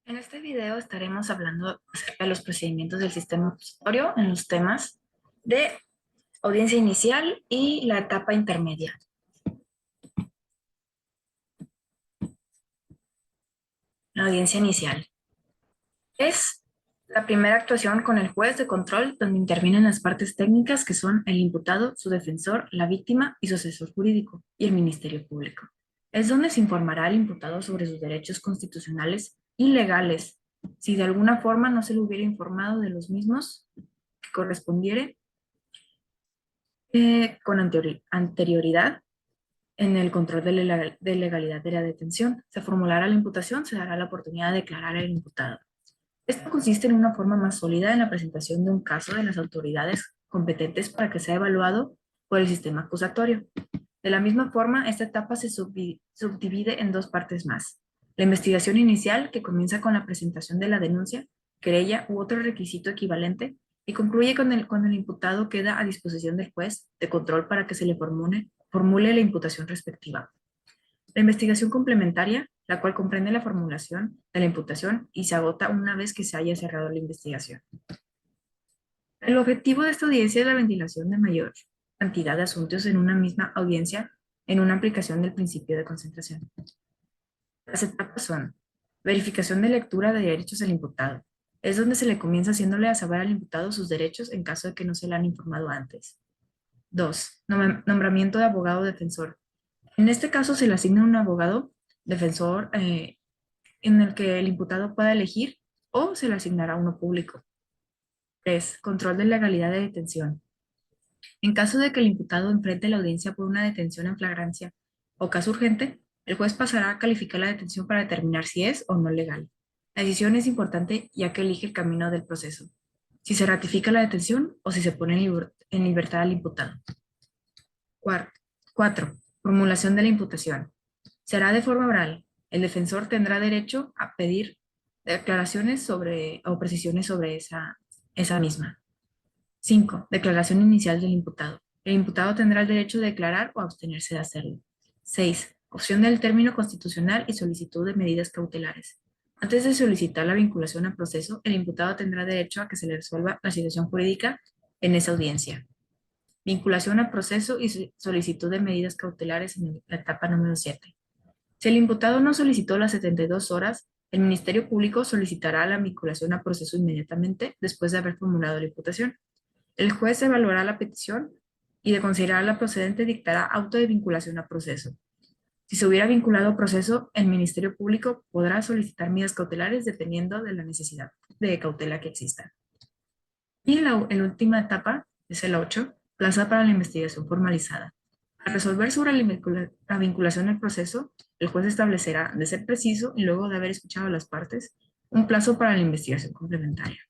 En este video estaremos hablando acerca de los procedimientos del sistema acusatorio en los temas de audiencia inicial y la etapa intermedia. La audiencia inicial es la primera actuación con el juez de control donde intervienen las partes técnicas que son el imputado, su defensor, la víctima y su asesor jurídico y el Ministerio Público. Es donde se informará al imputado sobre sus derechos constitucionales y legales, si de alguna forma no se le hubiera informado de los mismos que correspondiere con anterioridad en el control de legalidad de la detención. Se formulará la imputación, se dará la oportunidad de declarar al imputado. Esto consiste en una forma más sólida en la presentación de un caso de las autoridades competentes para que sea evaluado por el sistema acusatorio. De la misma forma, esta etapa se subdivide en dos partes más. La investigación inicial, que comienza con la presentación de la denuncia, querella u otro requisito equivalente, y concluye cuando el imputado queda a disposición del juez de control para que se le formule la imputación respectiva. La investigación complementaria, la cual comprende la formulación de la imputación y se agota una vez que se haya cerrado la investigación. El objetivo de esta audiencia es la ventilación de mayor cantidad de asuntos en una misma audiencia en una aplicación del principio de concentración. Las etapas son: verificación de lectura de derechos del imputado. Es donde se le comienza haciéndole a saber al imputado sus derechos en caso de que no se le han informado antes. 2. Nombramiento de abogado defensor. En este caso se le asigna un abogado defensor en el que el imputado pueda elegir o se le asignará uno público. 3. Control de legalidad de detención. En caso de que el imputado enfrente la audiencia por una detención en flagrancia o caso urgente, el juez pasará a calificar la detención para determinar si es o no legal. La decisión es importante ya que elige el camino del proceso, si se ratifica la detención o si se pone en libertad al imputado. 4. Formulación de la imputación. Será de forma oral. El defensor tendrá derecho a pedir declaraciones o precisiones sobre esa misma. 5. Declaración inicial del imputado. El imputado tendrá el derecho de declarar o abstenerse de hacerlo. 6. Opción del término constitucional y solicitud de medidas cautelares. Antes de solicitar la vinculación a proceso, el imputado tendrá derecho a que se le resuelva la situación jurídica en esa audiencia. Vinculación a proceso y solicitud de medidas cautelares en la etapa número 7. Si el imputado no solicitó las 72 horas, el Ministerio Público solicitará la vinculación a proceso inmediatamente después de haber formulado la imputación. El juez evaluará la petición y de considerarla procedente dictará auto de vinculación a proceso. Si se hubiera vinculado a proceso, el Ministerio Público podrá solicitar medidas cautelares dependiendo de la necesidad de cautela que exista. Y la última etapa es el 8, plaza para la investigación formalizada. Al resolver sobre la vinculación al proceso, el juez establecerá, de ser preciso y luego de haber escuchado a las partes, un plazo para la investigación complementaria.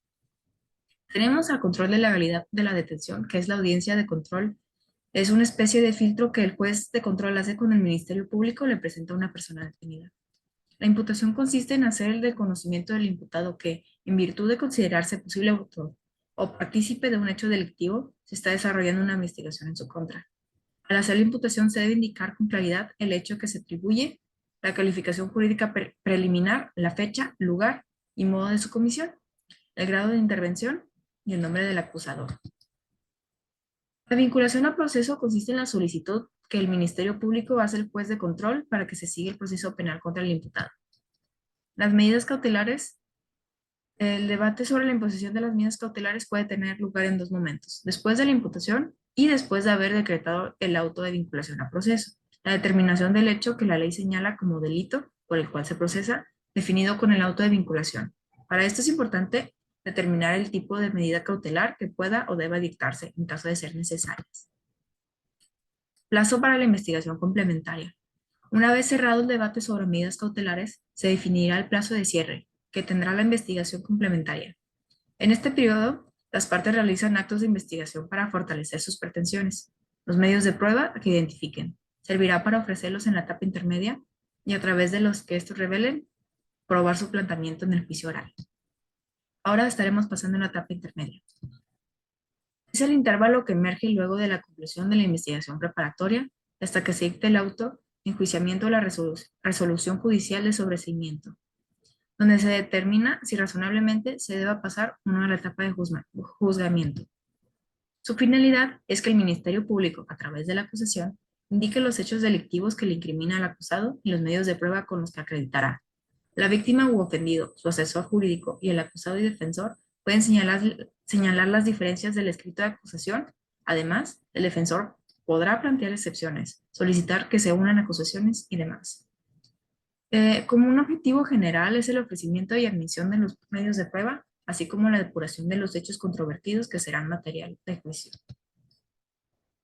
Tenemos al control de legalidad de la detención, que es la audiencia de control. Es una especie de filtro que el juez de control hace cuando el Ministerio Público le presenta a una persona detenida. La imputación consiste en hacer el conocimiento del imputado que, en virtud de considerarse posible autor o partícipe de un hecho delictivo, se está desarrollando una investigación en su contra. Al hacer la imputación se debe indicar con claridad el hecho que se atribuye, la calificación jurídica preliminar, la fecha, lugar y modo de su comisión, el grado de intervención y el nombre del acusador. La vinculación a proceso consiste en la solicitud que el Ministerio Público hace al juez de control para que se siga el proceso penal contra el imputado. Las medidas cautelares. El debate sobre la imposición de las medidas cautelares puede tener lugar en dos momentos: después de la imputación y después de haber decretado el auto de vinculación a proceso. La determinación del hecho que la ley señala como delito por el cual se procesa, definido con el auto de vinculación. Para esto es importante determinar el tipo de medida cautelar que pueda o deba dictarse en caso de ser necesarias. Plazo para la investigación complementaria. Una vez cerrado el debate sobre medidas cautelares, se definirá el plazo de cierre, que tendrá la investigación complementaria. En este periodo, las partes realizan actos de investigación para fortalecer sus pretensiones. Los medios de prueba que identifiquen. Servirá para ofrecerlos en la etapa intermedia y a través de los que estos revelen, probar su planteamiento en el juicio oral. Ahora estaremos pasando a la etapa intermedia. Es el intervalo que emerge luego de la conclusión de la investigación preparatoria hasta que se dicte el auto de enjuiciamiento o la resolución judicial de sobreseimiento. donde se determina si razonablemente se deba pasar o no a la etapa de juzgamiento. Su finalidad es que el Ministerio Público, a través de la acusación, indique los hechos delictivos que le incrimina al acusado y los medios de prueba con los que acreditará. La víctima u ofendido, su asesor jurídico y el acusado y defensor pueden señalar las diferencias del escrito de acusación. Además, el defensor podrá plantear excepciones, solicitar que se unan acusaciones y demás. Como un objetivo general es el ofrecimiento y admisión de los medios de prueba, así como la depuración de los hechos controvertidos que serán material de juicio.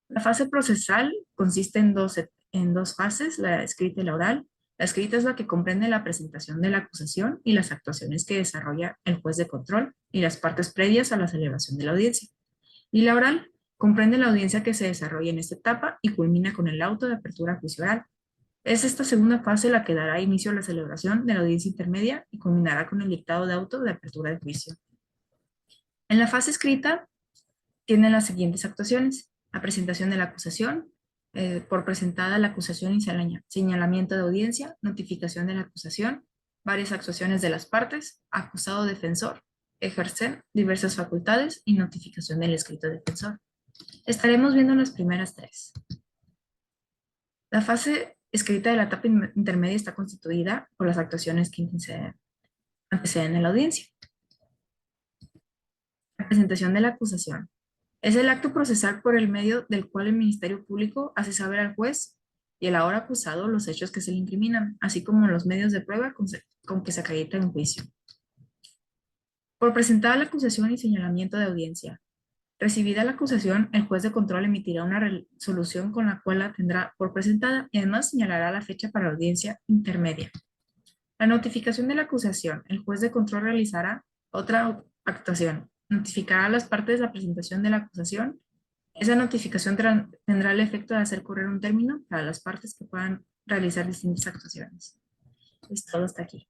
La fase procesal consiste en dos fases, la escrita y la oral. La escrita es la que comprende la presentación de la acusación y las actuaciones que desarrolla el juez de control y las partes previas a la celebración de la audiencia. Y la oral comprende la audiencia que se desarrolla en esta etapa y culmina con el auto de apertura a juicio oral. Es esta segunda fase la que dará inicio a la celebración de la audiencia intermedia y culminará con el dictado de auto de apertura de juicio. En la fase escrita tienen las siguientes actuaciones: la presentación de la acusación, por presentada la acusación y señalamiento de audiencia, notificación de la acusación, varias actuaciones de las partes, acusado defensor, ejercer diversas facultades y notificación del escrito defensor. Estaremos viendo las primeras tres. La fase escrita de la etapa intermedia está constituida por las actuaciones que anteceden a la audiencia. La presentación de la acusación es el acto procesal por el medio del cual el Ministerio Público hace saber al juez y el ahora acusado los hechos que se le incriminan, así como los medios de prueba con que se acredita un juicio. Por presentada la acusación y señalamiento de audiencia. Recibida la acusación, el juez de control emitirá una resolución con la cual la tendrá por presentada y además señalará la fecha para la audiencia intermedia. La notificación de la acusación. El juez de control realizará otra actuación. Notificará a las partes la presentación de la acusación. Esa notificación tendrá el efecto de hacer correr un término para las partes que puedan realizar distintas actuaciones. Es todo hasta aquí.